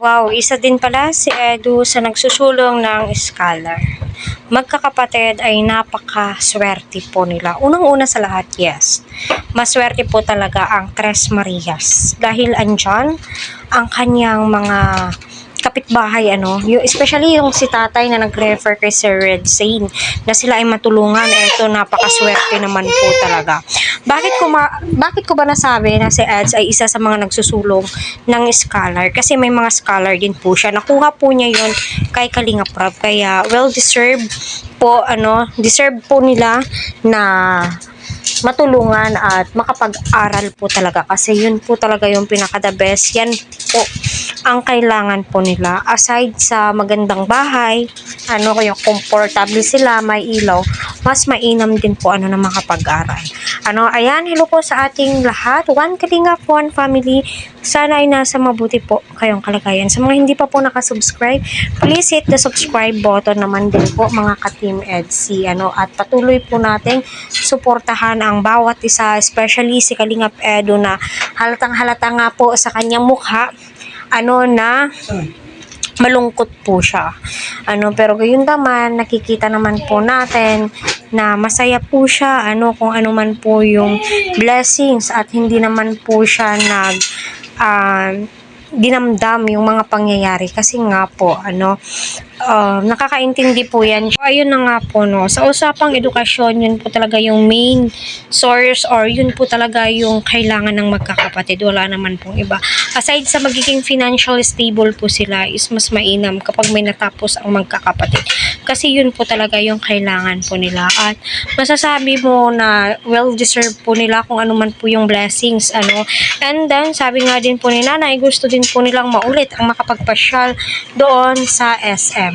Wow, isa din pala si Edu sa nagsusulong ng scholar. Magkakapatid ay napakaswerte po nila. Unang-una sa lahat, yes. Maswerte po talaga ang Tres Marias. Dahil andyan ang kanyang mga kapitbahay, especially yung si tatay na nag-refer kay Sir Red Zane na sila ay matulungan. Eto, napakaswerte naman po talaga. Bakit ko ba nasabi na si Eds ay isa sa mga nagsusulong ng scholar? Kasi may mga scholar din po siya. Nakuha po niya yon kay Kalinga Prab. Kaya well-deserved po, deserve po nila na matulungan at makapag-aral po talaga. Kasi yun po talaga yung pinaka-the best. Yan po ang kailangan po nila. Aside sa magandang bahay, yung komportable sila, may ilaw, mas mainam din po na makapag-aral. Ayan, hello po sa ating lahat. One Kalingap, one family. Sana ay nasa mabuti po kayong kalagayan. Sa mga hindi pa po nakasubscribe, please hit the subscribe button naman din po mga ka-Team EDSI. At patuloy po nating suportahan ang bawat isa, especially si Kalingap Edu na halatang halata nga po sa kanyang mukha, na malungkot po siya. Pero gayon naman, nakikita naman po natin na masaya po siya, kung ano man po yung blessings at hindi naman po siya dinamdam yung mga pangyayari kasi nga po, nakakaintindi po yan. So, ayun na nga po, sa usapang edukasyon, yun po talaga yung main source or yun po talaga yung kailangan ng magkakapatid. Wala naman pong iba. Aside sa magiging financial stable po sila, is mas mainam kapag may natapos ang magkakapatid. Kasi yun po talaga yung kailangan po nila. At masasabi mo na well-deserved po nila kung ano man po yung blessings. And then, sabi nga din po ni nanay, gusto din po nilang maulit ang makapagpasyal doon sa SM.